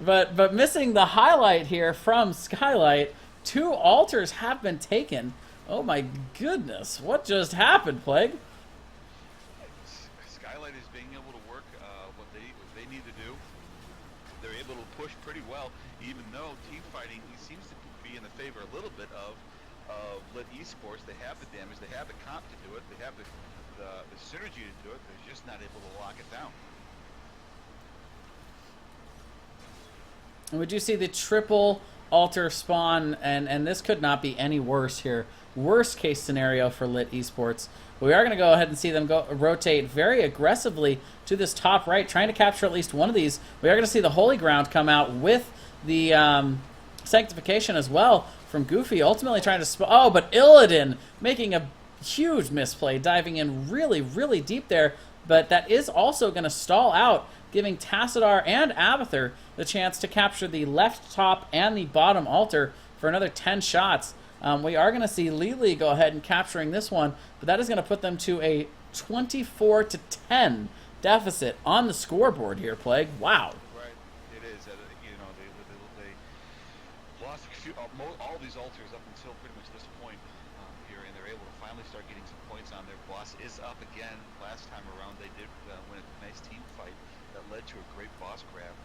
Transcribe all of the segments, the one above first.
but missing the highlight here from Skyelight. 2 altars have been taken. Oh my goodness, what just happened, Plague? Skyelight is being able to work what they need to do. They're able to push pretty well, even though team fighting seems to be in the favor a little bit of LiT eSports. They have the damage, they have the comp to do it, they have the synergy to do it. They're just not able to lock it down. And we do see the triple altar spawn, and this could not be any worse here. Worst case scenario for LiT eSports. We are going to go ahead and see them rotate very aggressively to this top right, trying to capture at least one of these. We are going to see the Holy Ground come out with the Sanctification as well from Goofy, ultimately trying to... Oh, but Illidan making a huge misplay, diving in really, really deep there, but that is also going to stall out, giving Tassadar and Abathur the chance to capture the left top and the bottom altar for another 10 shots. We are going to see LiT go ahead and capturing this one, but that is going to put them to a 24-10 deficit on the scoreboard here, Plague. Wow. Right, it is. You know, they lost all these altars up until pretty much this point here, and they're able to finally start getting some points on. Their boss is up again. Last time around, they did win a nice team fight that led to a great boss grab.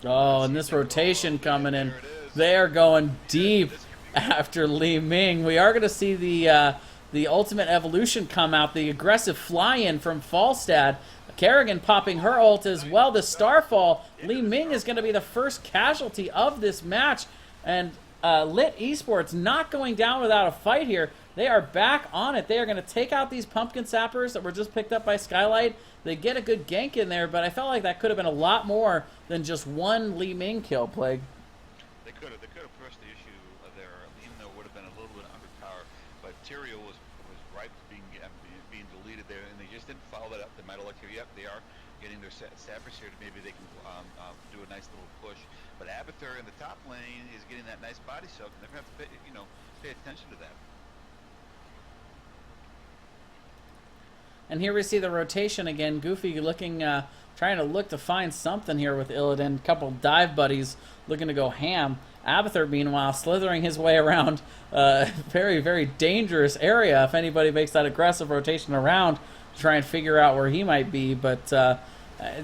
Oh, and this rotation coming in. They are going deep after Li Ming. We are going to see the ultimate evolution come out, the aggressive fly-in from Falstad. Kerrigan popping her ult as well. The Starfall. Li Ming is going to be the first casualty of this match. And LiT eSports not going down without a fight here. They are back on it. They are going to take out these pumpkin sappers that were just picked up by Skyelight. They get a good gank in there, but I felt like that could have been a lot more than just one Li Ming kill, Plague. They could have pushed the issue there, even though it would have been a little bit under power. But Tyrael was ripe being deleted there, and they just didn't follow that up. They might have looked here. Yep, they are getting their sappers here. Maybe they can do a nice little push. But Abathur in the top lane is getting that nice body soak, and they're going to have to pay attention to that. And here we see the rotation again. Goofy looking, trying to look to find something here with Illidan. A couple dive buddies looking to go ham. Abathur, meanwhile, slithering his way around a very, very dangerous area if anybody makes that aggressive rotation around to try and figure out where he might be. But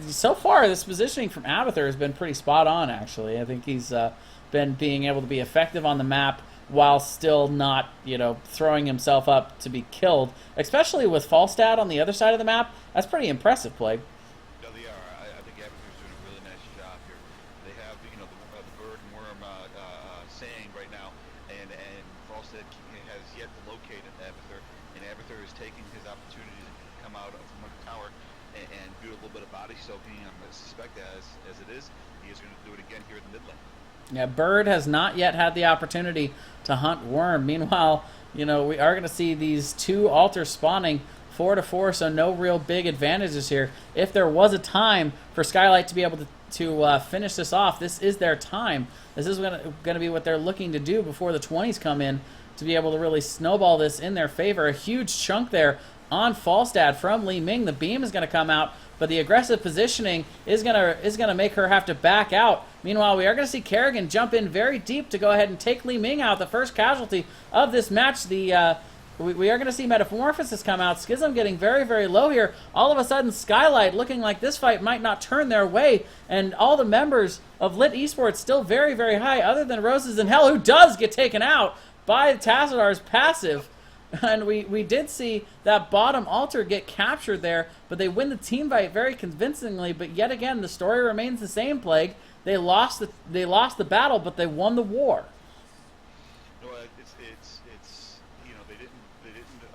so far, this positioning from Abathur has been pretty spot on, actually. I think he's been being able to be effective on the map while still not, throwing himself up to be killed, especially with Falstad on the other side of the map. That's pretty impressive, Plague. No, they are. I think Abathur's doing a really nice job here. They have, the bird and worm saying right now, and Falstad has yet to locate Abathur, and Abathur is taking his opportunities to come out from the tower and do a little bit of body soaking. I suspect as it is, he is going to do it again here in the mid lane. Yeah, Bird has not yet had the opportunity to hunt Worm. Meanwhile, we are going to see these 2 altars spawning 4-4, so no real big advantages here. If there was a time for Skyelight to be able to finish this off, this is their time. This is going to be what they're looking to do before the 20s come in to be able to really snowball this in their favor. A huge chunk there on Falstad from Li Ming. The beam is going to come out, but the aggressive positioning is gonna make her have to back out. Meanwhile, we are going to see Kerrigan jump in very deep to go ahead and take Li Ming out, the first casualty of this match. We are going to see Metamorphosis come out. Schism getting very, very low here. All of a sudden, Skyelight looking like this fight might not turn their way, and all the members of LiT eSports still very, very high, other than Roses in Hell, who does get taken out by Tassadar's passive. And we did see that bottom altar get captured there, but they win the team fight very convincingly. But yet again, the story remains the same, Plague. They lost the battle, but they won the war. No, it's they didn't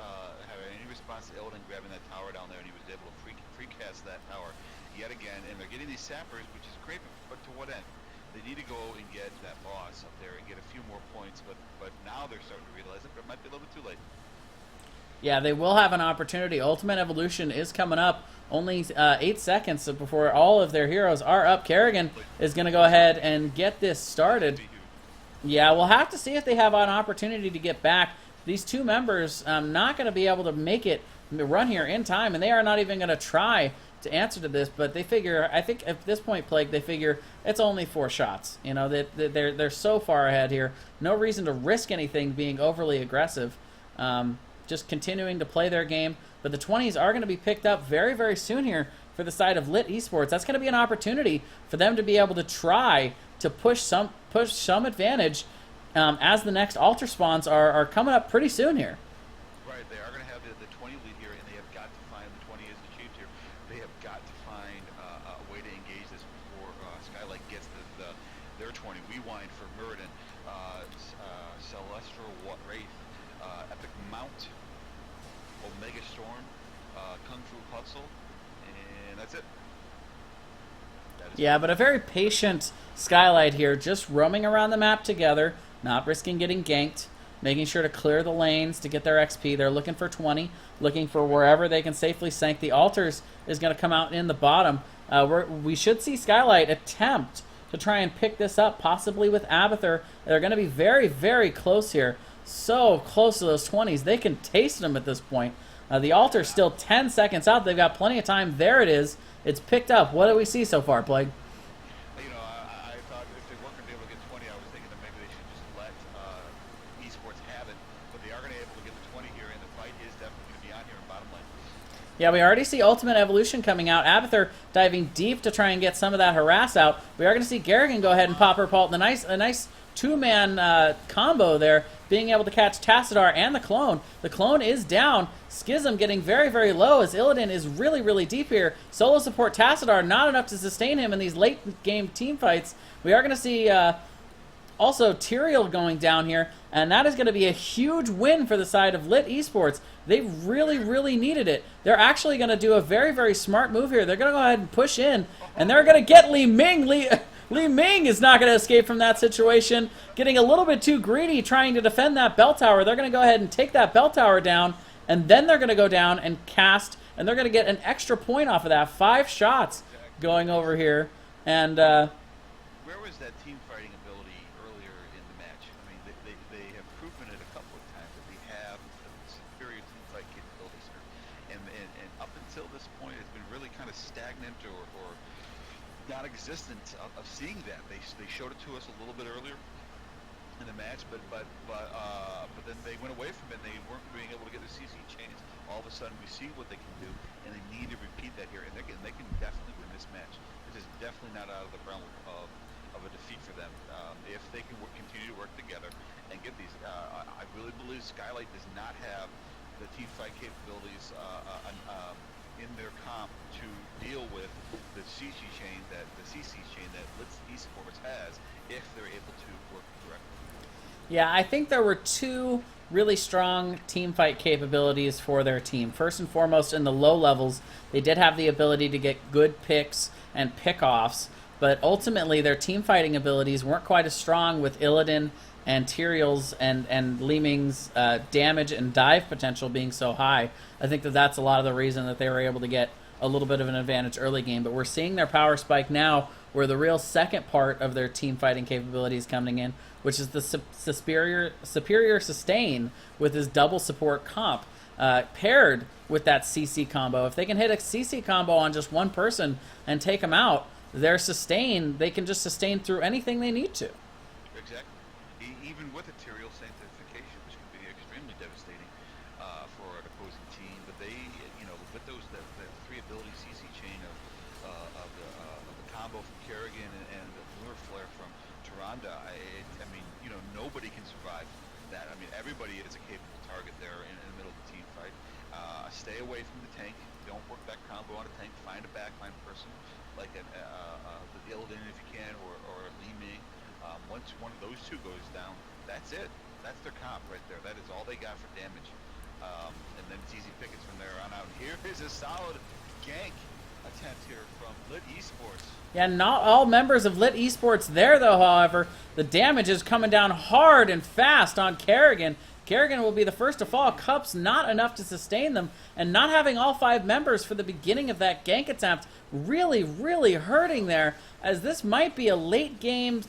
have any response to Illidan grabbing that tower down there, and he was able to precast that tower yet again. And they're getting these sappers, which is great, but to what end? They need to go and get that boss up there and get a few more points, but now they're starting to realize it, but it might be a little bit too late. Yeah, they will have an opportunity. Ultimate Evolution is coming up. Only 8 seconds before all of their heroes are up. Kerrigan is going to go ahead and get this started. Yeah, we'll have to see if they have an opportunity to get back. These 2 members not going to be able to make it run here in time, and they are not even going to try to answer to this, but they figure, I think at this point, Plague, they figure it's only 4 shots. You know, they're so far ahead here. No reason to risk anything being overly aggressive. Just continuing to play their game. But the 20s are going to be picked up very, very soon here for the side of LiT eSports. That's going to be an opportunity for them to be able to try to push some advantage as the next altar spawns are coming up pretty soon here. Right, they are going to have the 20 lead here, and they have got to find the 20 is achieved here. They have got to find a way to engage this before Skyelight gets their 20. Rewind for Muradin, Celestial Wraith, Epic Mount, Omega Storm, Kung Fu Hustle, and that's it. Yeah, but a very patient Skyelight here, just roaming around the map together, not risking getting ganked, making sure to clear the lanes to get their XP. They're looking for 20, looking for wherever they can safely sank. The altars is going to come out in the bottom. We should see Skyelight attempt to try and pick this up, possibly with Abathur. They're going to be very, very close here. So close to those 20s. They can taste them at this point. The altar's still 10 seconds out. They've got plenty of time. There it is. It's picked up. What do we see so far, Plague? You know, I thought if they weren't going to be able to get 20, I was thinking that maybe they should just let eSports have it. But they are going to be able to get the 20 here, and the fight is definitely going to be on here in bottom lane. Yeah, we already see Ultimate Evolution coming out. Abathur diving deep to try and get some of that harass out. We are going to see Garrigan go ahead and pop her pult. A nice two-man combo there, being able to catch Tassadar and the clone. The clone is down. Schism getting very, very low as Illidan is really, really deep here. Solo support Tassadar, not enough to sustain him in these late-game team fights. We are going to see also Tyrael going down here, and that is going to be a huge win for the side of LiT eSports. They really, really needed it. They're actually going to do a very, very smart move here. They're going to go ahead and push in, and they're going to get Li Ming. Li Ming is not going to escape from that situation, getting a little bit too greedy trying to defend that bell tower. They're going to go ahead and take that bell tower down, and then they're going to go down and cast, and they're going to get an extra point off of that. 5 shots going over here. And where was that team fighting ability earlier in the match? I mean, they have proven it a couple of times that we have superior team fight capabilities here. And up until this point, it's been really kind of stagnant or non-existent of seeing that. They showed it to us a little bit earlier in the match, but then they went away from it. And they weren't being able to get the CC chains. All of a sudden, we see what they can do, and they need to repeat that here. And they can definitely win this match. This is definitely not out of the realm of a defeat for them if they can continue to work together and get these. I really believe Skyelight does not have the team fight capabilities in their comp to deal with the CC chain that LiT eSports has if they're able to work correctly. yeah, I think there were 2 really strong team fight capabilities for their team. First and foremost, in the low levels, they did have the ability to get good picks and pickoffs, but ultimately their team fighting abilities weren't quite as strong with Illidan and Tyrael's and Li Ming's damage and dive potential being so high. I think that's a lot of the reason that they were able to get a little bit of an advantage early game. But we're seeing their power spike now, where the real second part of their team fighting capability is coming in, which is the superior sustain with his double support comp, paired with that CC combo. If they can hit a CC combo on just one person and take them out, their sustain, they can just sustain through anything they need to. Exactly. Even with a Tyrael sanctification, which can be extremely devastating for an opposing team, but they, you know, with those the 3 ability CC chain of the combo from Kerrigan and the lure flare from Tyrande, I mean, you know, nobody can survive that. I mean, everybody is a capable target there in the middle of the team fight. Stay away from the tank. Don't work that combo on a tank. Find a backline person like the Illidan if you can, or Li Ming. Once one of those 2 goes down, that's it. That's their comp right there. That is all they got for damage. And then it's easy pickets from there on out. Here is a solid gank attempt here from LiT eSports. Yeah, not all members of LiT eSports there, though, however. The damage is coming down hard and fast on Kerrigan. Kerrigan will be the first to fall. Cups not enough to sustain them, and not having all 5 members for the beginning of that gank attempt really, really hurting there, as this might be a late game,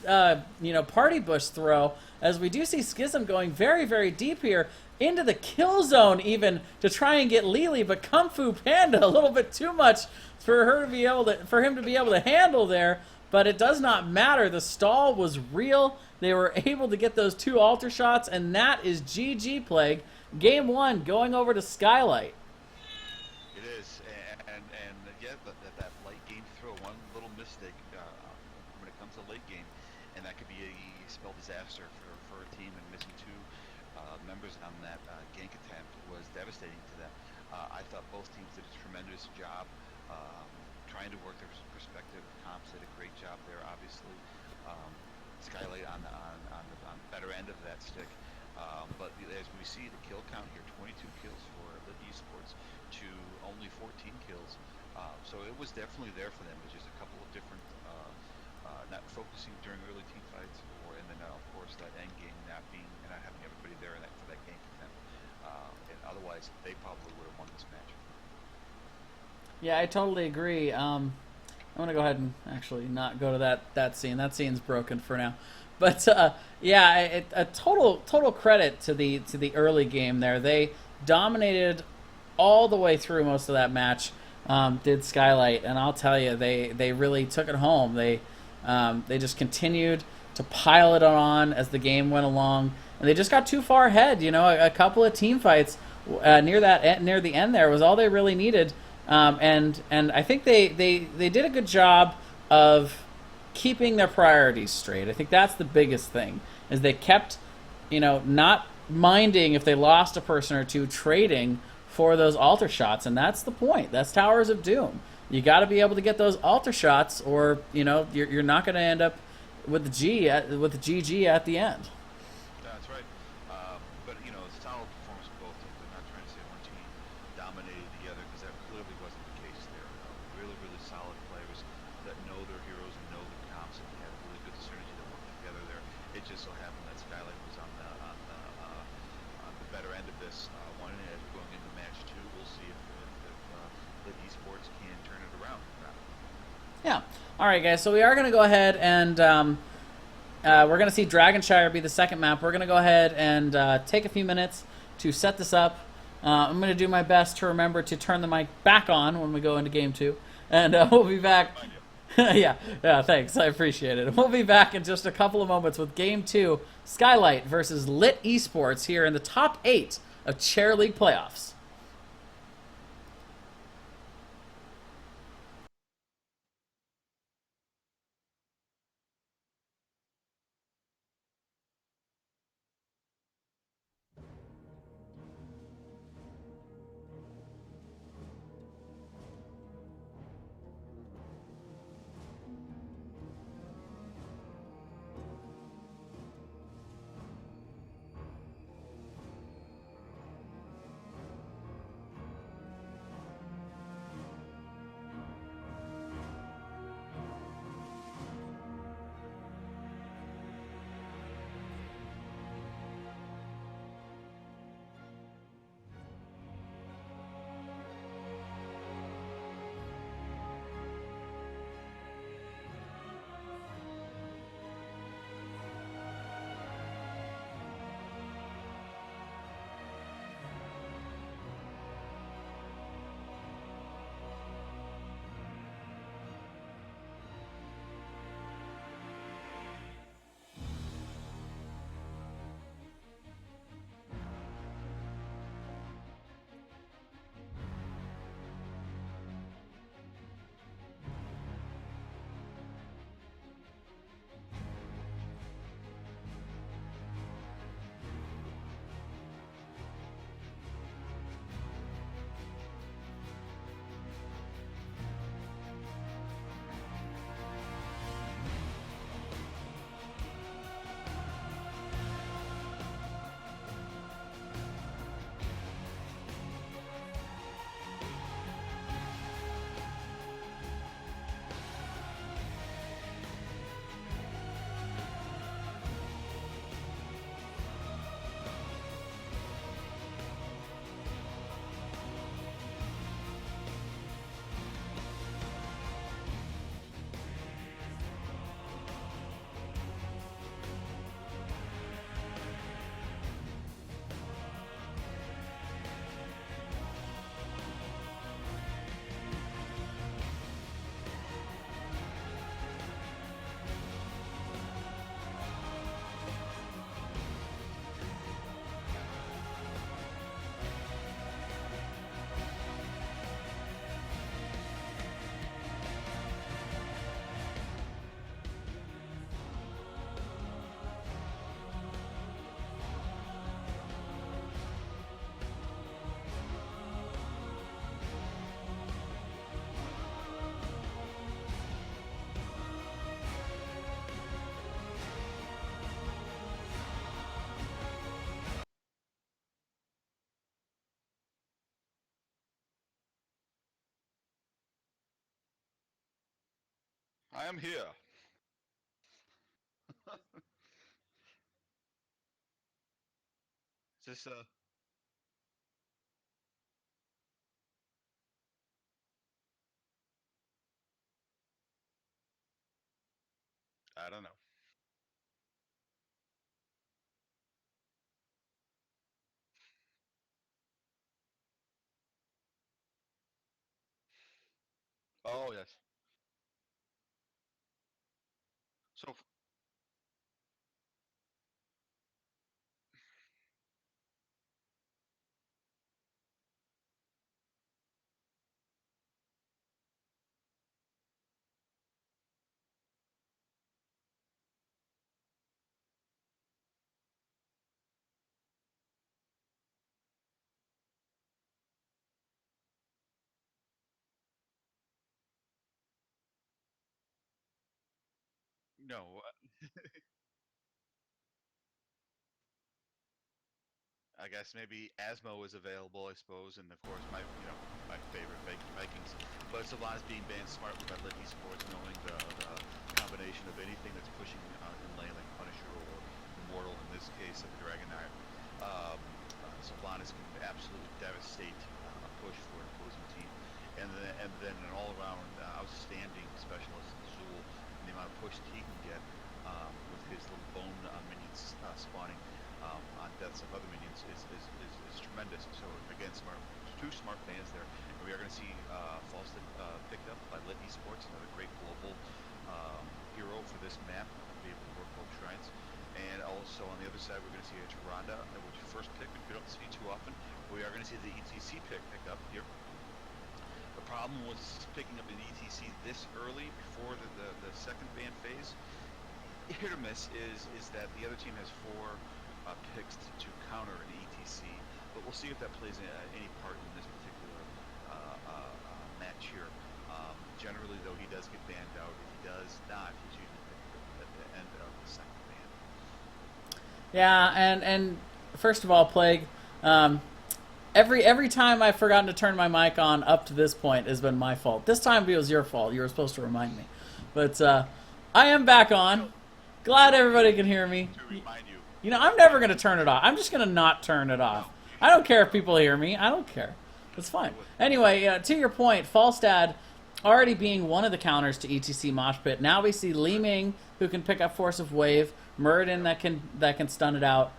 party bush throw, as we do see Schism going very, very deep here. into the kill zone even to try and get Lily, but Kung Fu Panda a little bit too much for him to be able to handle there. But it does not matter. The stall was real. They were able to get those 2 altar shots, and that is GG, Plague. Game 1 going over to Skyelight. It is, and yeah, that late game throw, one little mistake when it comes to late game, and that could be a spell disaster for a team, and missing 2 members on that gank attempt was devastating to them. I thought both teams did a tremendous job trying to work their respective comps. Did a great job there, obviously. Skylight on the better end of that stick. But as we see the kill count here, 22 kills for LiT eSports to only 14 kills. So it was definitely there for them. It was just a couple of different, not focusing during early team fights, and then of course that end game not having everybody there for that game attempt. And otherwise, they probably would have won this match. Yeah, I totally agree. I'm gonna go ahead and actually not go to that scene. That scene's broken for now. But yeah, a total credit to the early game there. They dominated all the way through most of that match. Did Skylight, and I'll tell you, they really took it home. They just continued to pile it on as the game went along, and they just got too far ahead. You know, a couple of team fights near the end there was all they really needed. And I think they did a good job of keeping their priorities straight. I think that's the biggest thing, is they kept, not minding if they lost a person or two, trading for those altar shots, and that's the point. That's Towers of Doom. You got to be able to get those altar shots, or you're not going to end up with the GG at the end. That's right. But it's a solid performance from both teams. I'm not trying to say one team dominated the other, because that clearly wasn't the case there. Really, really solid players that know their heroes and know the comps, and have really good synergy that work together there. It just so happened that Skylight was on the better end of this one, and as we're going into match 2, we'll see if LiT eSports can turn it around. Yeah. All right, guys. So we are going to go ahead and we're going to see Dragonshire be the second map. We're going to go ahead and take a few minutes to set this up. I'm going to do my best to remember to turn the mic back on when we go into game 2, and we'll be back. yeah, thanks. I appreciate it. We'll be back in just a couple of moments with game 2, Skylight versus LiT eSports here in the top 8 of Chair League playoffs. I am here. Is this I don't know. Oh yes. So no, I guess maybe Asmo is available, I suppose, and of course my favorite Vikings. But Sylvanas being banned smartly by LiT eSports, knowing the combination of anything that's pushing in lane like Punisher or Immortal in this case of the Dragon Knight. Sylvanas can absolutely devastate a push for an opposing team, and then an all-around outstanding specialist in Zool, and the amount of push that he can get with his little bone minions spawning on deaths of other minions is tremendous. So again, two smart fans there, and we are going to see Falston picked up by LiT eSports, another great global hero for this map, be able to work both shrines. And also on the other side, we're going to see a Tyrande, which first pick we don't see too often. We are going to see the ETC pick up here. The problem with picking up an ETC this early before the second ban phase, hit or miss, is that the other team has four picks to counter an ETC, but we'll see if that plays any part in this particular match here. Generally, though, he does get banned out. If he does not, he's usually picked at the end of the second ban. Yeah, and first of all, Plague. Every time I've forgotten to turn my mic on up to this point has been my fault. This time it was your fault. You were supposed to remind me, but I am back on. Glad everybody can hear me. To remind you. You know, I'm never going to turn it off. I'm just going to not turn it off. I don't care if people hear me. I don't care. It's fine. Anyway, to your point, Falstad already being one of the counters to ETC Mosh Pit. Now we see Li Ming, who can pick up Force of Wave, Muradin that can stun it out.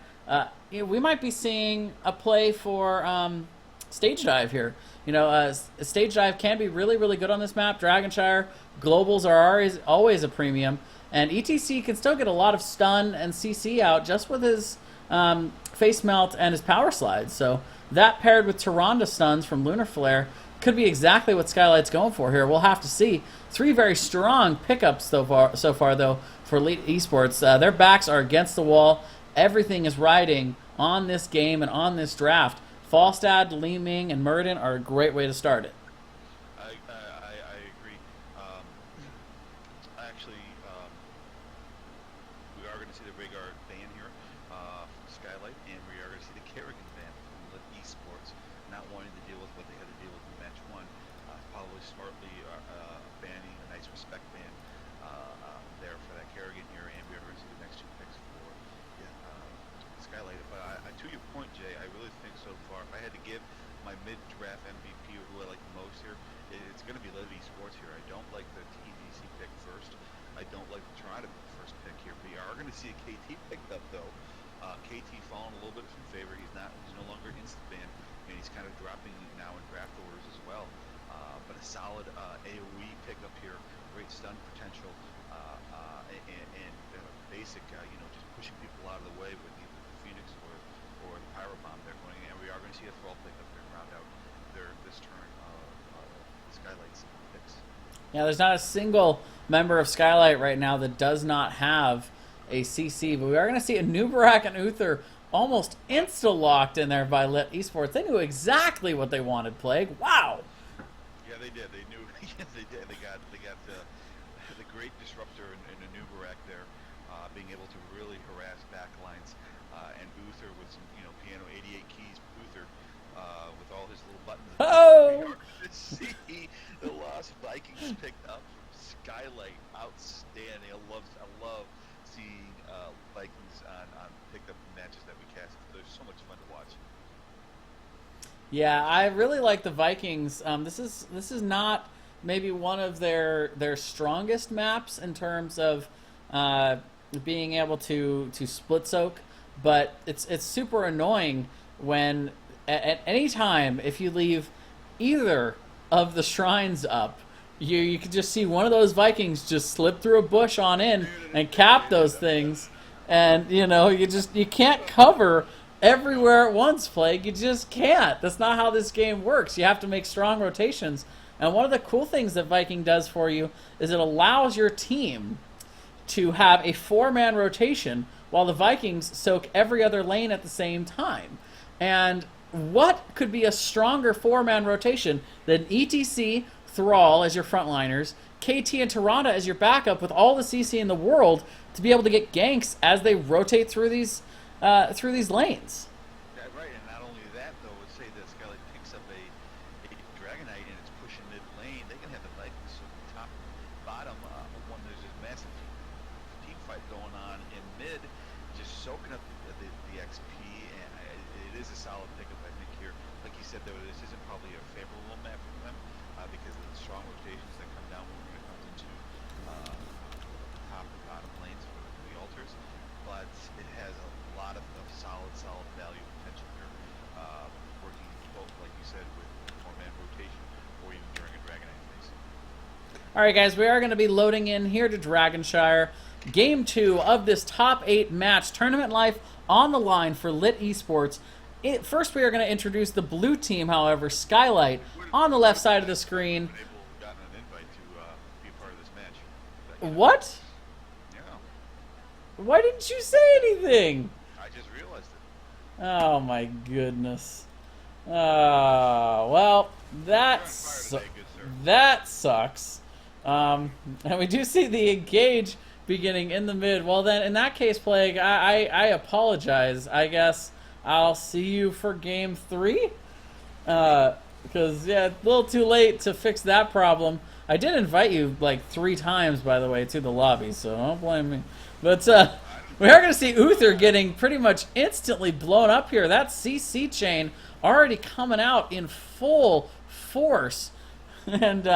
We might be seeing a play for Stage Dive here. You know, Stage Dive can be really, really good on this map. Dragonshire, Globals are always a premium. And ETC can still get a lot of stun and CC out just with his face melt and his power slide. So that paired with Tyrande stuns from Lunar Flare could be exactly what Skylight's going for here. We'll have to see. Three very strong pickups so far though, for LiT eSports. Their backs are against the wall. Everything is riding on this game and on this draft. Falstad, Li Ming, and Muradin are a great way to start it. I agree. Actually, we are going to see the Rhaegar ban here from Skyelight, and we are going to see the Kerrigan ban from LiT eSports, not wanting to deal with what they had to deal with in match one. Probably smartly banning a nice respect ban there for that Kerrigan here, and we are going to see the next two picks for Skylight. But to your point, Jay, I really think so far, if I had to give my mid-draft MVP or who I like the most here, it's going to be LiT eSports here. I don't like the TDC pick first. I don't like the Tyrande first pick here. We are going to see a KT picked up though. KT falling a little bit from favor. He's no longer instant ban, and he's kind of dropping now in draft orders as well. But a solid AOE pickup here, great stun potential, and basic, just pushing people out of the way with either the Phoenix or the Pyro Bomb they're going. And we are going to see a Thrall pickup here round out this turn of Skylight's picks. Yeah, there's not a single member of Skylight right now that does not have a CC, but we are going to see a Nubarak and Uther almost insta-locked in there by LiT eSports. They knew exactly what they wanted, Plague. Wow! Yeah, they did. They knew. Yes, they did. They got the great disruptor in a Nubarak there, being able to really harass backlines, and Uther with some, piano 88 keys, Uther, with all his little buttons. Oh! We are going to see the Lost Vikings picked up from Skyelight, outstanding. I love seeing Vikings on picked up matches that we cast. They're so much fun to watch. Yeah, I really like the Vikings. This is not maybe one of their strongest maps in terms of being able to split soak, but it's super annoying when at any time if you leave either of the shrines up, you can just see one of those Vikings just slip through a bush on in and cap those things, and you can't cover everywhere at once, Plague. You just can't. That's not how this game works. You have to make strong rotations. And one of the cool things that Viking does for you is it allows your team to have a 4-man rotation while the Vikings soak every other lane at the same time. And what could be a stronger 4-man rotation than ETC, Thrall as your frontliners, KT and Tyrande as your backup with all the CC in the world to be able to get ganks as they rotate through these lanes. Yeah, right, and not only that, though, let's say that Skylight picks up a Dragonite and it's pushing mid lane, they can have the Vikings from top bottom when there's a massive team fight going on in mid, just soaking up the XP, and it is a solid pickup, I think, here. Like you said, though, this isn't probably a favorable map for them because of the strong rotations that come down when it comes into top and bottom lanes for the altars, but it has a lot of solid value potential here, working both, like you said, with 4-man rotation or even during a Dragonite phase. All right, guys, we are going to be loading in here to Dragonshire. Game 2 of this top 8 match, tournament life on the line for LiT eSports. First, we are going to introduce the blue team, however, Skyelight, on the left side of the screen. Gotten an invite to be a part of this match. What? Yeah, Why didn't you say anything? I just realized it. Oh my goodness. Well, that sucks. And we do see the engage beginning in the mid. Well then, in that case, Plague, I apologize. I guess I'll see you for game 3. Because, yeah, it's a little too late to fix that problem. I did invite you like 3 times, by the way, to the lobby, so don't blame me. But we are going to see Uther getting pretty much instantly blown up here. That CC chain already coming out in full force. And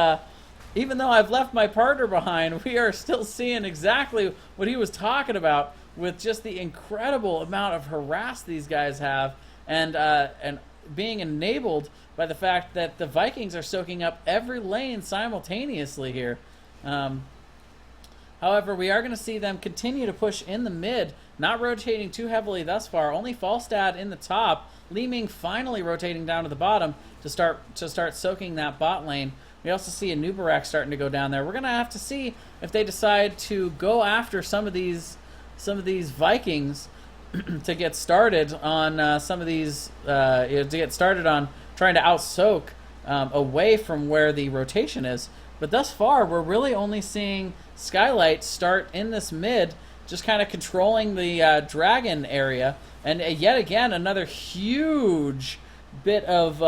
even though I've left my partner behind, we are still seeing exactly what he was talking about with just the incredible amount of harass these guys have, and being enabled by the fact that the Vikings are soaking up every lane simultaneously here. However, we are going to see them continue to push in the mid, not rotating too heavily thus far. Only Falstad in the top, Li-Ming finally rotating down to the bottom to start soaking that bot lane. We also see a Nubarak starting to go down there. We're going to have to see if they decide to go after some of these Vikings to get started on to get started on trying to out-soak away from where the rotation is. But thus far, we're really only seeing Skyelight start in this mid, just kind of controlling the dragon area. And yet again, another huge bit of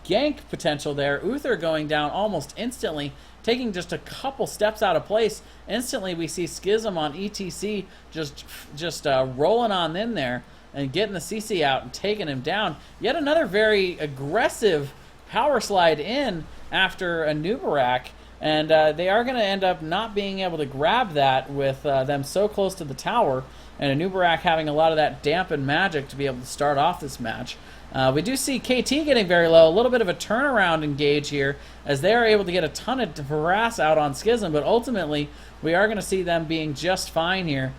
gank potential there. Uther going down almost instantly, taking just a couple steps out of place. Instantly, we see Schism on ETC just rolling on in there and getting the CC out and taking him down. Yet another very aggressive power slide in after a Nubarak. And they are going to end up not being able to grab that with them so close to the tower, and a Nubarak having a lot of that dampened magic to be able to start off this match. We do see KT getting very low, a little bit of a turnaround engage here, as they are able to get a ton of harass out on Schism, but ultimately we are going to see them being just fine here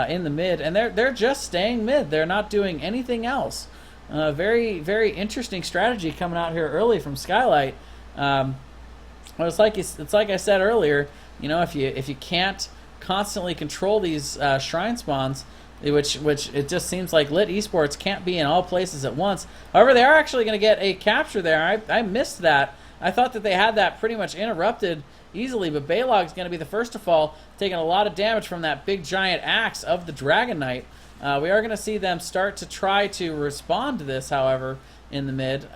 in the mid, and they're just staying mid. They're not doing anything else. Very, very interesting strategy coming out here early from Skyelight. Well, it's like I said earlier, if you can't constantly control these shrine spawns, which it just seems like LiT eSports can't be in all places at once. However, they are actually going to get a capture there. I missed that. I thought that they had that pretty much interrupted easily, but Balog's going to be the first to fall, taking a lot of damage from that big giant axe of the Dragon Knight. We are going to see them start to try to respond to this, however, in the mid.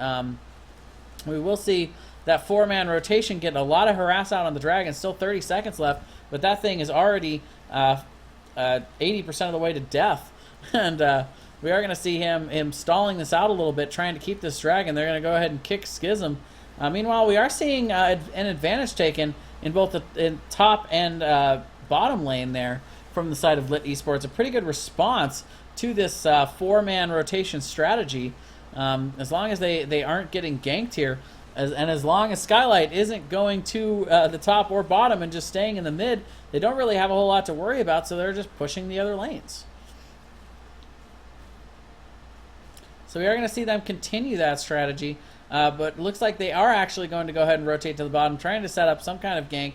We will see that 4-man rotation getting a lot of harass out on the Dragon. Still 30 seconds left. but that thing is already 80% of the way to death. And we are going to see him stalling this out a little bit, trying to keep this dragon. They're going to go ahead and kick Schism. Meanwhile, we are seeing an advantage taken in both the top and bottom lane there from the side of LiT eSports. A pretty good response to this 4-man rotation strategy. As long as they aren't getting ganked here, and as long as Skyelight isn't going to the top or bottom and just staying in the mid, they don't really have a whole lot to worry about, so they're just pushing the other lanes. So we are going to see them continue that strategy, but it looks like they are actually going to go ahead and rotate to the bottom, trying to set up some kind of gank.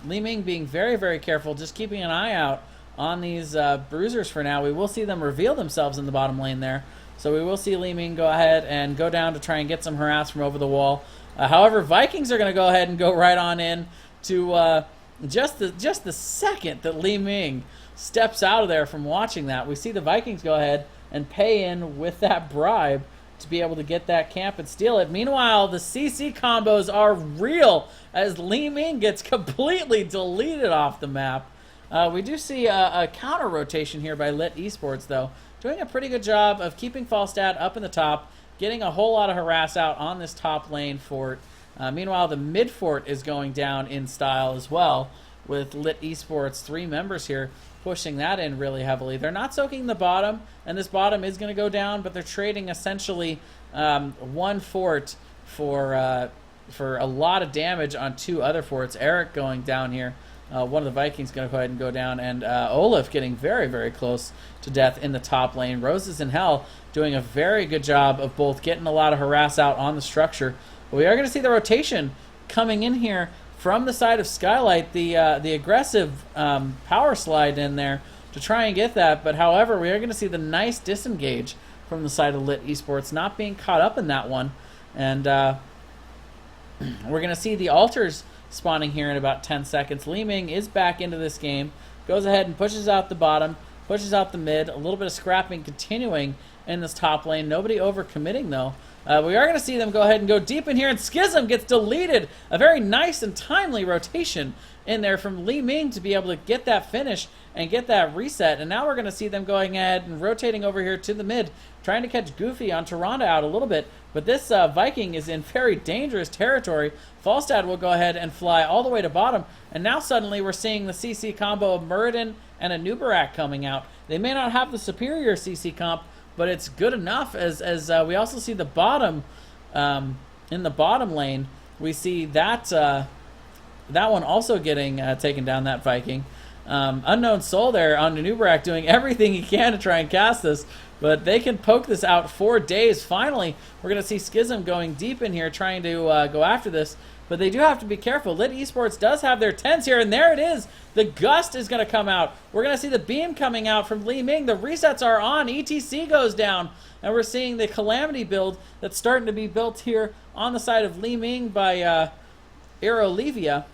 Li Ming being very, very careful, just keeping an eye out on these bruisers for now. We will see them reveal themselves in the bottom lane there. So we will see Li Ming go ahead and go down to try and get some harass from over the wall. However, Vikings are going to go ahead and go right on in to just the second that Li Ming steps out of there from watching that. We see the Vikings go ahead and pay in with that bribe to be able to get that camp and steal it. Meanwhile, the CC combos are real as Li Ming gets completely deleted off the map. We do see a counter rotation here by LiT eSports, though, doing a pretty good job of keeping Falstad up in the top, getting a whole lot of harass out on this top lane fort. Meanwhile, the mid fort is going down in style as well, with LiT eSports 3 members here pushing that in really heavily. They're not soaking the bottom, and this bottom is going to go down, but they're trading essentially 1 fort for a lot of damage on 2 other forts. Eric going down here. One of the Vikings going to go ahead and go down, and Olaf getting very, very close to death in the top lane. Roses in Hell doing a very good job of both getting a lot of harass out on the structure. But we are going to see the rotation coming in here from the side of Skyelight, the aggressive power slide in there to try and get that. But however, we are going to see the nice disengage from the side of LiT eSports, not being caught up in that one. And we're going to see the altars spawning here in about 10 seconds. Li Ming is back into this game, goes ahead and pushes out the bottom, pushes out the mid, a little bit of scrapping continuing in this top lane. Nobody overcommitting though. We are going to see them go ahead and go deep in here, and Schism gets deleted. A very nice and timely rotation in there from Li Ming to be able to get that finish and get that reset. And now we're going to see them going ahead and rotating over here to the mid, trying to catch Goofy on Tyrande out a little bit. But this Viking is in very dangerous territory. Falstad will go ahead and fly all the way to bottom. And now suddenly we're seeing the CC combo of Muradin and a Nubarak coming out. They may not have the superior CC comp, but it's good enough as we also see the bottom, in the bottom lane, we see that that one also getting taken down, that Viking. Unknown Soul there on Nubarak doing everything he can to try and cast this, but they can poke this out for days. Finally, we're going to see Schism going deep in here trying to go after this, but they do have to be careful. LiT eSports does have their 10s here, and there it is. The Gust is going to come out. We're going to see the beam coming out from Li Ming. The resets are on. ETC goes down, and we're seeing the Calamity build that's starting to be built here on the side of Li Ming by Aerolivia.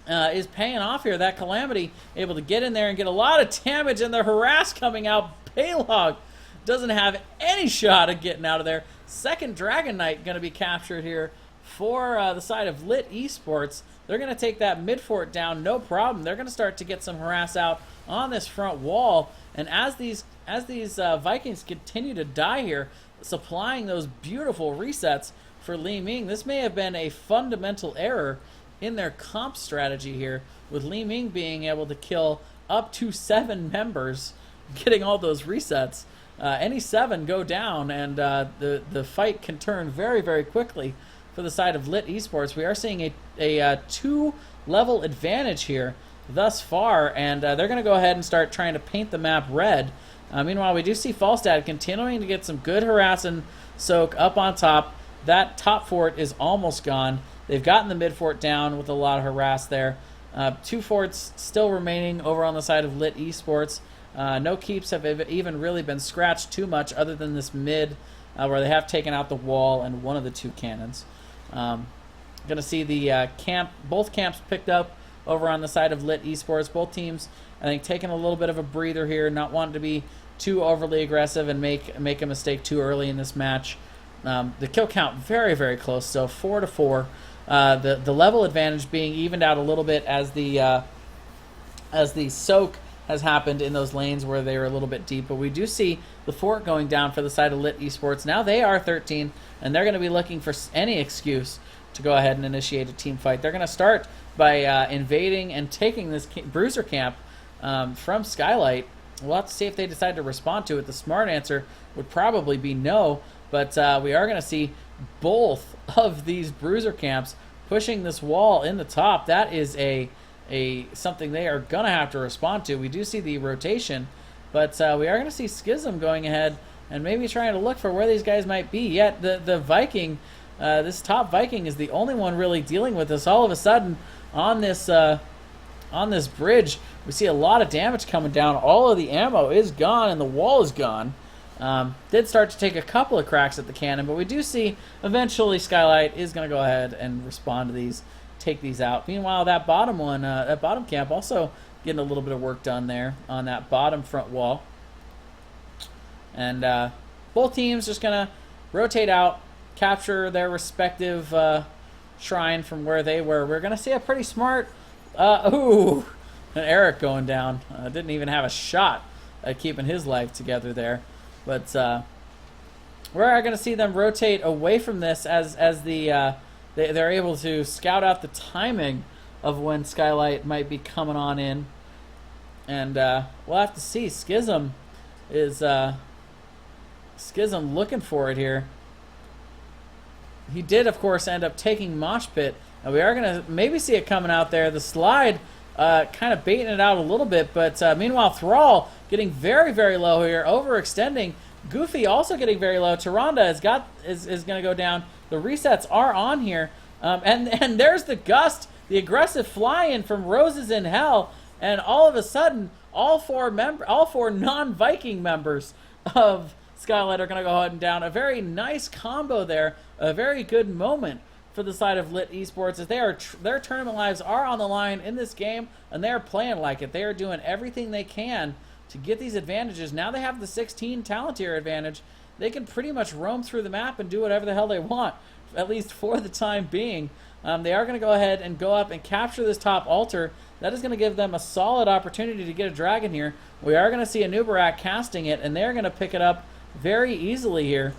Is paying off here. That Calamity able to get in there and get a lot of damage, and the harass coming out. Paylog doesn't have any shot of getting out of there. Second Dragon Knight going to be captured here for the side of LiT eSports. They're going to take that mid fort down, no problem. They're going to start to get some harass out on this front wall, and as these Vikings continue to die here, supplying those beautiful resets for Li Ming, this may have been a fundamental error in their comp strategy here, with Li Ming being able to kill up to 7 members, getting all those resets. Any 7 go down, and the fight can turn very, very quickly for the side of LiT eSports. We are seeing a 2-level advantage here thus far, and they're going to go ahead and start trying to paint the map red. Meanwhile, we do see Falstad continuing to get some good harass and soak up on top. That top fort is almost gone. They've gotten the mid fort down with a lot of harass there. 2 forts still remaining over on the side of LiT eSports. No keeps have even really been scratched too much, other than this mid where they have taken out the wall and one of the 2 cannons. Gonna see the both camps picked up over on the side of LiT eSports. Both teams, I think, taking a little bit of a breather here, not wanting to be too overly aggressive and make a mistake too early in this match. The kill count very, very close, so 4-4. The level advantage being evened out a little bit as the soak has happened in those lanes where they were a little bit deep. But we do see the fort going down for the side of LiT eSports. Now they are 13, and they're going to be looking for any excuse to go ahead and initiate a team fight. They're going to start by invading and taking this bruiser camp from Skyelight. We'll have to see if they decide to respond to it. The smart answer would probably be no, but we are going to see both of these bruiser camps pushing this wall in the top. That is something they are going to have to respond to. We do see the rotation, but we are going to see Schism going ahead and maybe trying to look for where these guys might be. Yet the Viking, this top Viking, is the only one really dealing with this. All of a sudden, on this bridge, we see a lot of damage coming down. All of the ammo is gone, and the wall is gone. Did start to take a couple of cracks at the cannon, but we do see eventually Skyelight is going to go ahead and respond to these, take these out. Meanwhile, that bottom one, that bottom camp, also getting a little bit of work done there on that bottom front wall. And both teams just going to rotate out, capture their respective shrine from where they were. We're going to see a pretty smart, and Eric going down. Didn't even have a shot at keeping his life together there. But we're going to see them rotate away from this as they're able to scout out the timing of when Skyelight might be coming on in. And we'll have to see. Schism looking for it here. He did, of course, end up taking Mosh Pit. And we are going to maybe see it coming out there. The slide kind of baiting it out a little bit. But meanwhile, Thrall getting very, very low here, overextending. Goofy also getting very low. Tyrande is going to go down. The resets are on here. And there's the Gust, the aggressive fly-in from Roses in Hell. And all of a sudden, all four non-Viking members of Skyelight are going to go ahead and down. A very nice combo there. A very good moment for the side of LiT eSports, as their tournament lives are on the line in this game, and they are playing like it. They are doing everything they can to get these advantages. Now they have the 16 talent tier advantage. They can pretty much roam through the map and do whatever the hell they want, at least for the time being. They are going to go ahead and go up and capture this top altar. That is going to give them a solid opportunity to get a dragon here. We are going to see a Nubarak casting it, and they're going to pick it up very easily here.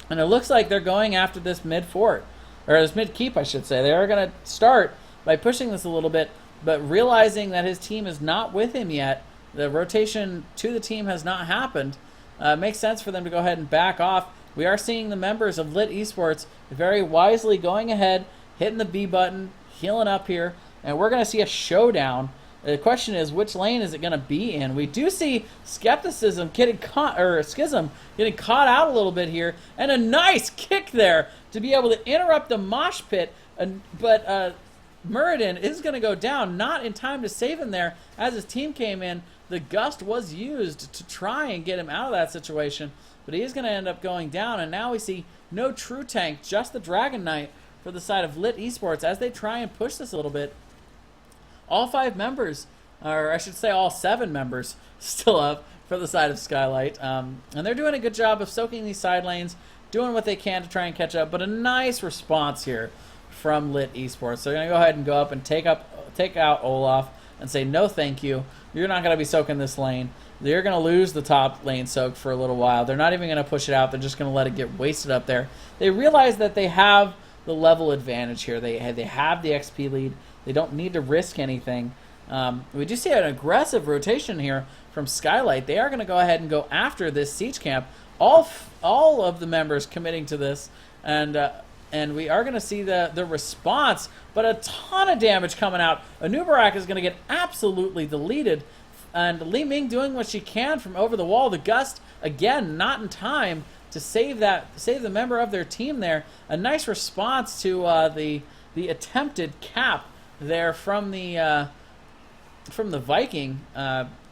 And it looks like they're going after this mid fort, or this mid keep, I should say. They are going to start by pushing this a little bit, but realizing that his team is not with him yet, the rotation to the team has not happened. Makes sense for them to go ahead and back off. We are seeing the members of LiT eSports very wisely going ahead, hitting the B button, healing up here, and we're going to see a showdown. The question is, which lane is it going to be in? We do see Schism getting caught out a little bit here, and a nice kick there to be able to interrupt the mosh pit. But Muradin is going to go down, not in time to save him there as his team came in. The Gust was used to try and get him out of that situation, but he is going to end up going down, and now we see no true tank, just the Dragon Knight for the side of LiT eSports as they try and push this a little bit. All 5 members, or I should say all 7 members, still up for the side of Skyelight. And they're doing a good job of soaking these side lanes, doing what they can to try and catch up, but a nice response here from LiT eSports. So they're going to go ahead and go up and take out Olaf and say, no thank you. You're not going to be soaking this lane. They're going to lose the top lane soak for a little while. They're not even going to push it out. They're just going to let it get wasted up there. They realize that they have the level advantage here. They have the XP lead. They don't need to risk anything. We do see an aggressive rotation here from Skyelight. They are going to go ahead and go after this siege camp. All of the members committing to this, and we are going to see the response, but a ton of damage coming out. Anubarak is going to get absolutely deleted, and Li Ming doing what she can from over the wall. The Gust, again, not in time to save the member of their team there. A nice response to the attempted cap there from the Viking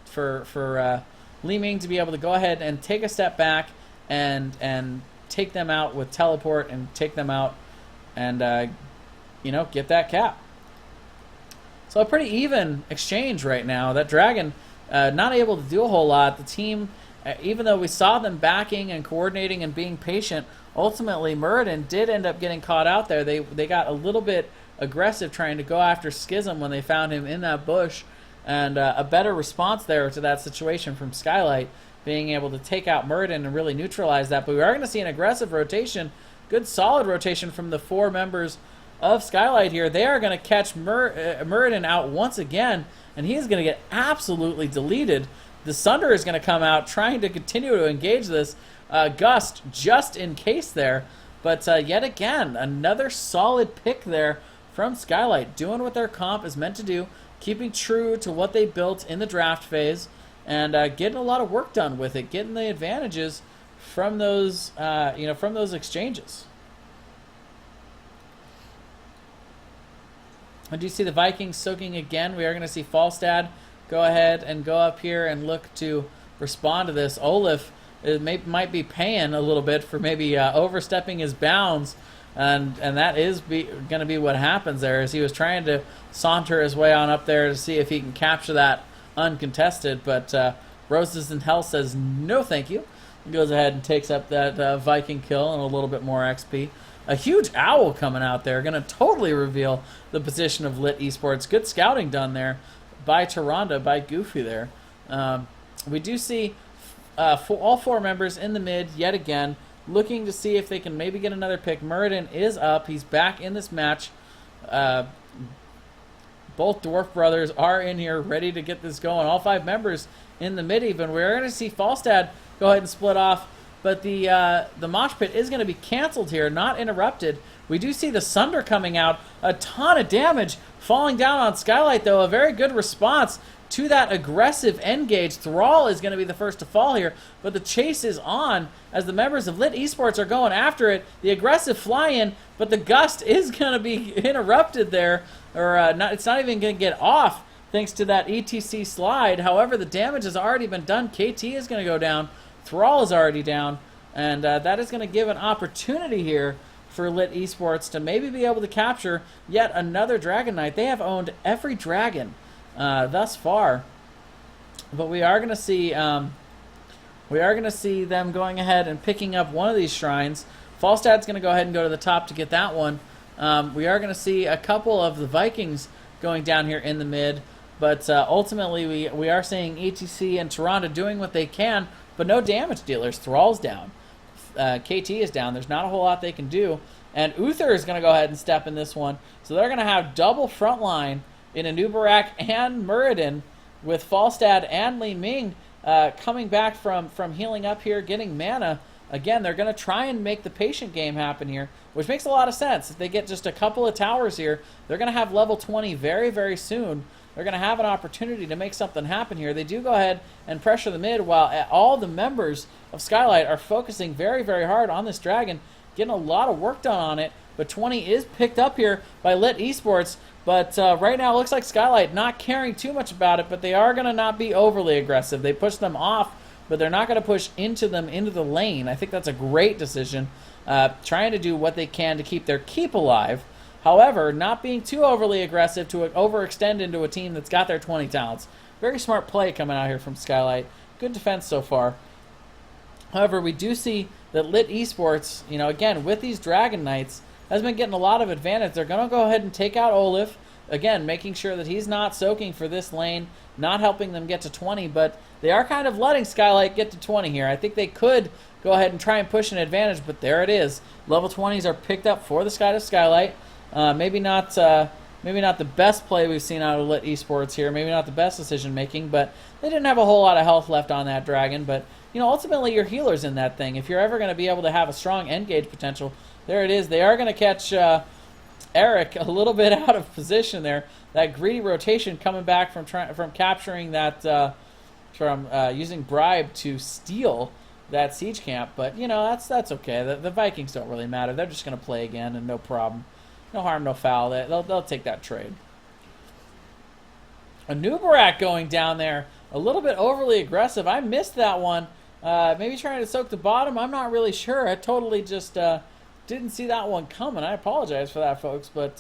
for Li Ming to be able to go ahead and take a step back and take them out with teleport and take them out and get that cap. So a pretty even exchange right now. That dragon not able to do a whole lot. The team even though we saw them backing and coordinating and being patient, ultimately Muradin did end up getting caught out there. They got a little bit aggressive trying to go after Schism when they found him in that bush, and a better response there to that situation from Skyelight, being able to take out Muradin and really neutralize that. But we are going to see an aggressive rotation, good solid rotation from the 4 members of Skyelight here. They are going to catch Muradin out once again, and he is going to get absolutely deleted. The Sunder is going to come out trying to continue to engage this. Gust just in case there. But yet again, another solid pick there from Skyelight, doing what their comp is meant to do, keeping true to what they built in the draft phase, and getting a lot of work done with it, getting the advantages from those, from those exchanges. And do you see the Vikings soaking again? We are going to see Falstad go ahead and go up here and look to respond to this. Olaf might be paying a little bit for maybe overstepping his bounds, and that is going to be what happens there, as he was trying to saunter his way on up there to see if he can capture that uncontested, but Roses in Hell says no thank you. He goes ahead and takes up that Viking kill and a little bit more XP. A huge owl coming out there, going to totally reveal the position of LiT eSports. Good scouting done there by Tyrande, by Goofy there. We do see all 4 members in the mid yet again, looking to see if they can maybe get another pick. Muradin is up. He's back in this match. Both Dwarf Brothers are in here ready to get this going. All 5 members in the mid even. We're going to see Falstad go ahead and split off, but the mosh pit is going to be canceled here, not interrupted. We do see the Sunder coming out. A ton of damage falling down on Skyelight, though. A very good response to that aggressive engage. Thrall is going to be the first to fall here, but the chase is on as the members of LiT eSports are going after it. The aggressive fly-in, but the Gust is going to be interrupted there, or it's not even going to get off thanks to that ETC slide. However, the damage has already been done. KT is going to go down. Thrall is already down, and that is going to give an opportunity here for LiT eSports to maybe be able to capture yet another Dragon Knight. They have owned every dragon thus far, but we are going to see them going ahead and picking up one of these shrines. Falstad's going to go ahead and go to the top to get that one. We are going to see a couple of the Vikings going down here in the mid, but ultimately we are seeing ETC and Tyrande doing what they can, but no damage dealers. Thrall's down. KT is down. There's not a whole lot they can do. And Uther is going to go ahead and step in this one. So they're going to have double front line in Anubarak and Muradin, with Falstad and Li Ming coming back from healing up here, getting mana. Again, they're going to try and make the patient game happen here, which makes a lot of sense. If they get just a couple of towers here, they're going to have level 20 very, very soon. They're going to have an opportunity to make something happen here. They do go ahead and pressure the mid, while all the members of Skyelight are focusing very, very hard on this dragon, getting a lot of work done on it. But 20 is picked up here by LiT eSports. But right now it looks like Skyelight not caring too much about it, but they are going to not be overly aggressive. They push them off, but they're not going to push into them into the lane. I think that's a great decision, trying to do what they can to keep their keep alive. However, not being too overly aggressive to overextend into a team that's got their 20 talents. Very smart play coming out here from Skyelight. Good defense so far. However, we do see that LiT eSports, again, with these Dragon Knights, has been getting a lot of advantage. They're going to go ahead and take out Olaf. Again, making sure that he's not soaking for this lane, not helping them get to 20, but they are kind of letting Skyelight get to 20 here. I think they could go ahead and try and push an advantage, but there it is. Level 20s are picked up for the Skyelight. Maybe not the best play we've seen out of LiT eSports here. Maybe not the best decision making, but they didn't have a whole lot of health left on that dragon. But ultimately your healer's in that thing. If you're ever going to be able to have a strong engage potential, there it is. They are going to catch Eric a little bit out of position there. That greedy rotation coming back from capturing that using bribe to steal that siege camp. But that's okay. The Vikings don't really matter. They're just going to play again and no problem. No harm, no foul. They'll take that trade. Anubarak going down there, a little bit overly aggressive. I missed that one. Maybe trying to soak the bottom. I'm not really sure. I totally just didn't see that one coming. I apologize for that, folks. But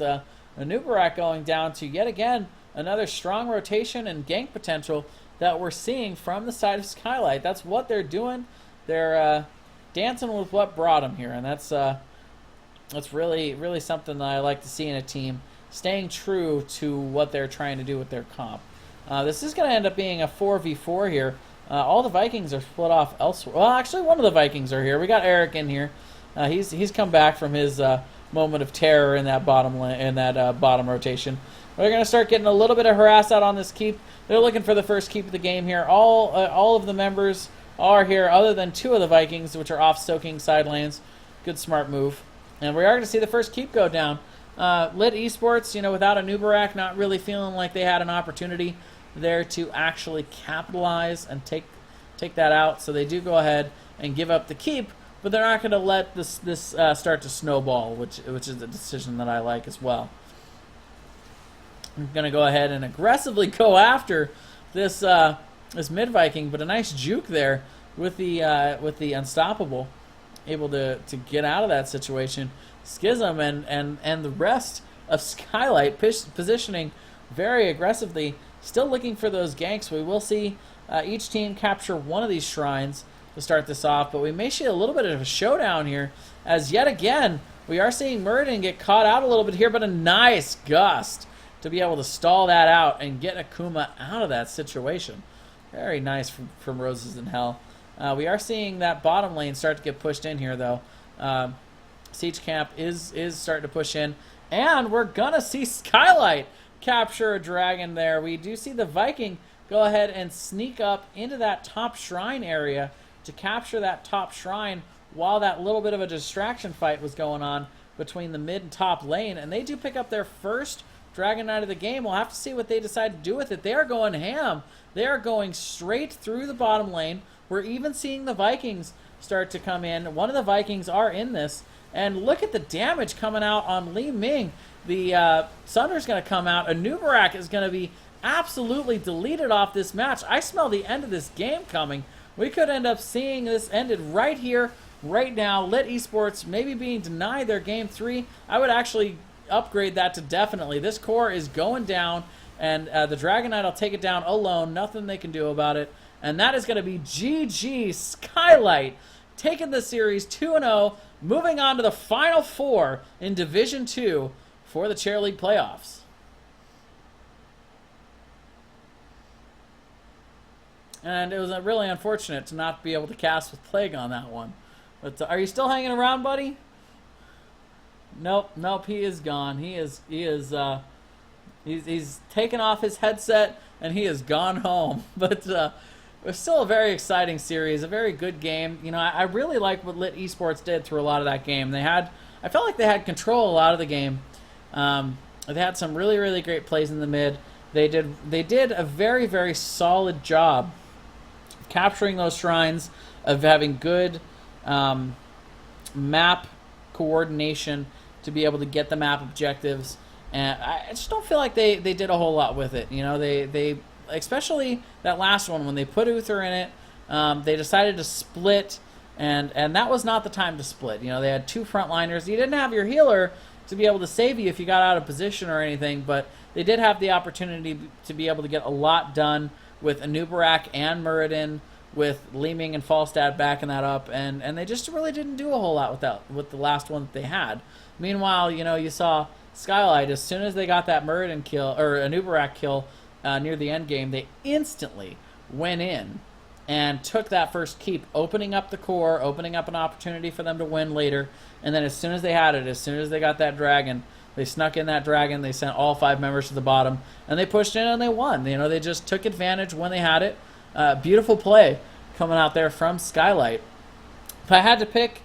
Anubarak going down to, yet again, another strong rotation and gank potential that we're seeing from the side of Skyelight. That's what they're doing. They're dancing with what brought them here, and that's really something that I like to see in a team, staying true to what they're trying to do with their comp. This is going to end up being a 4v4 here. All the Vikings are split off elsewhere. Well, actually, one of the Vikings are here. We got Eric in here. He's come back from his moment of terror in that bottom bottom rotation. We're going to start getting a little bit of harass out on this keep. They're looking for the first keep of the game here. All of the members are here, other than 2 of the Vikings, which are off soaking side lanes. Good, smart move. And we are going to see the first keep go down. LiT eSports, without a Nubarak, not really feeling like they had an opportunity there to actually capitalize and take that out. So they do go ahead and give up the keep, but they're not going to let this start to snowball, which is a decision that I like as well. I'm going to go ahead and aggressively go after this mid Viking, but a nice juke there with the unstoppable, able to get out of that situation. Schism and the rest of Skyelight positioning very aggressively, still looking for those ganks. We will see each team capture one of these shrines to start this off, but we may see a little bit of a showdown here, as yet again we are seeing Muradin get caught out a little bit here, but a nice gust to be able to stall that out and get Akuma out of that situation. Very nice from Roses in Hell. We are seeing that bottom lane start to get pushed in here, though. Siege Camp is starting to push in, and we're gonna see Skyelight capture a dragon there. We do see the Viking go ahead and sneak up into that top shrine area to capture that top shrine while that little bit of a distraction fight was going on between the mid and top lane, and they do pick up their first Dragon Knight of the game. We'll have to see what they decide to do with it. They are going ham. They are going straight through the bottom lane. We're even seeing the Vikings start to come in. One of the Vikings are in this, and look at the damage coming out on Li Ming. The Sunder's going to come out. A Nubarak is going to be absolutely deleted off this match. I smell the end of this game coming. We could end up seeing this ended right here, right now. LiT eSports maybe being denied their game 3. I would actually upgrade that to definitely. This core is going down, and the Dragon Knight will take it down alone. Nothing they can do about it. And that is going to be GG Skyelight, taking the series 2-0, moving on to the Final Four in Division 2 for the Chair League playoffs. And it was really unfortunate to not be able to cast with Plague on that one. But are you still hanging around, buddy? Nope, he is gone. He's taken off his headset and he has gone home. But it was still a very exciting series, a very good game. I really like what LiT eSports did through a lot of that game. I felt like they had control a lot of the game. They had some really, really great plays in the mid. They did a very, very solid job of capturing those shrines, of having good map coordination to be able to get the map objectives, and I just don't feel like they did a whole lot with it. They especially that last one when they put Uther in it, they decided to split, and that was not the time to split. They had 2 frontliners. You didn't have your healer to be able to save you if you got out of position or anything, but they did have the opportunity to be able to get a lot done with Anubarak and Muradin, with Li Ming and Falstad backing that up, and they just really didn't do a whole lot with the last one that they had. Meanwhile, you saw Skyelight, as soon as they got that Muradin kill, or Anubarak kill near the end game, they instantly went in and took that first keep, opening up the core, opening up an opportunity for them to win later. And then as soon as they had it, as soon as they got that dragon, they snuck in that dragon, they sent all 5 members to the bottom, and they pushed in and they won. They just took advantage when they had it. Beautiful play coming out there from Skyelight. If I had to pick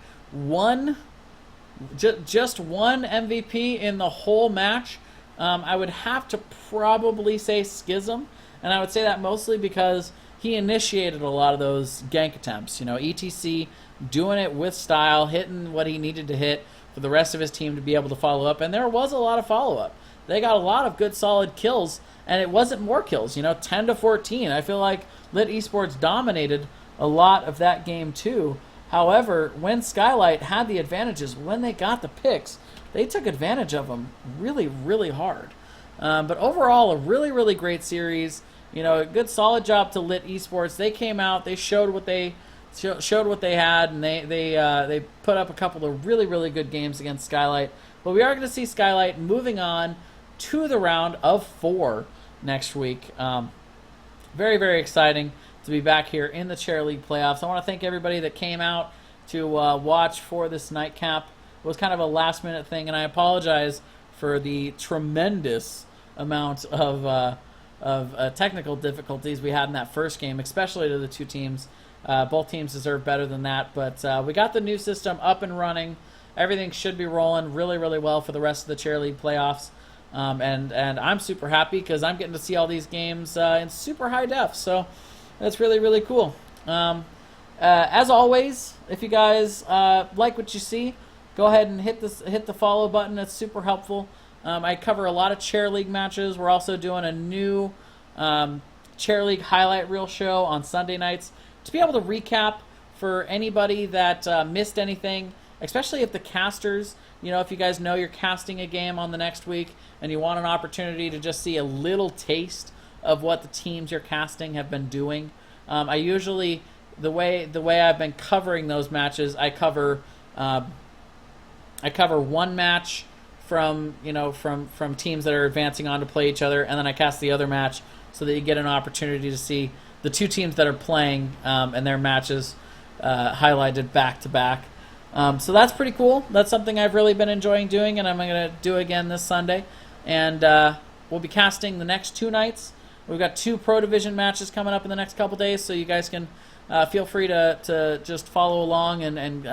just one MVP in the whole match, I would have to probably say Schism, and I would say that mostly because he initiated a lot of those gank attempts. ETC doing it with style, hitting what he needed to hit for the rest of his team to be able to follow up, and there was a lot of follow-up. They got a lot of good, solid kills, and it wasn't more kills, 10 to 14. I feel like LiT eSports dominated a lot of that game too. However, when Skyelight had the advantages, when they got the picks, they took advantage of them really, really hard. But overall, a really, really great series. a good solid job to LiT eSports. They came out, they showed what they had, and they put up a couple of really, really good games against Skyelight. But we are going to see Skyelight moving on to the round of 4 next week. Very, very exciting to be back here in the Chair League playoffs. I want to thank everybody that came out to watch for this nightcap. It was kind of a last-minute thing, and I apologize for the tremendous amount of technical difficulties we had in that first game, especially to the two teams. Both teams deserve better than that, but we got the new system up and running. Everything should be rolling really, really well for the rest of the Chair League playoffs. And I'm super happy because I'm getting to see all these games in super high def, so that's really, really cool. As always, if you guys like what you see, go ahead and hit the follow button. It's super helpful. I cover a lot of Chair League matches. We're also doing a new Chair League highlight reel show on Sunday nights to be able to recap for anybody that missed anything, especially if the casters, if you guys know you're casting a game on the next week and you want an opportunity to just see a little taste of what the teams you're casting have been doing. I usually, the way I've been covering those matches, I cover one match from teams that are advancing on to play each other, and then I cast the other match so that you get an opportunity to see the two teams that are playing and their matches highlighted back to back. So that's pretty cool. That's something I've really been enjoying doing, and I'm going to do again this Sunday. And we'll be casting the next 2 nights. We've got 2 Pro Division matches coming up in the next couple days, so you guys can feel free to just follow along and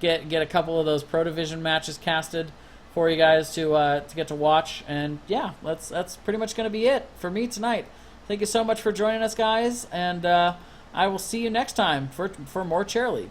get a couple of those Pro Division matches casted for you guys to get to watch. And yeah, that's pretty much going to be it for me tonight. Thank you so much for joining us, guys, and I will see you next time for more Chair League.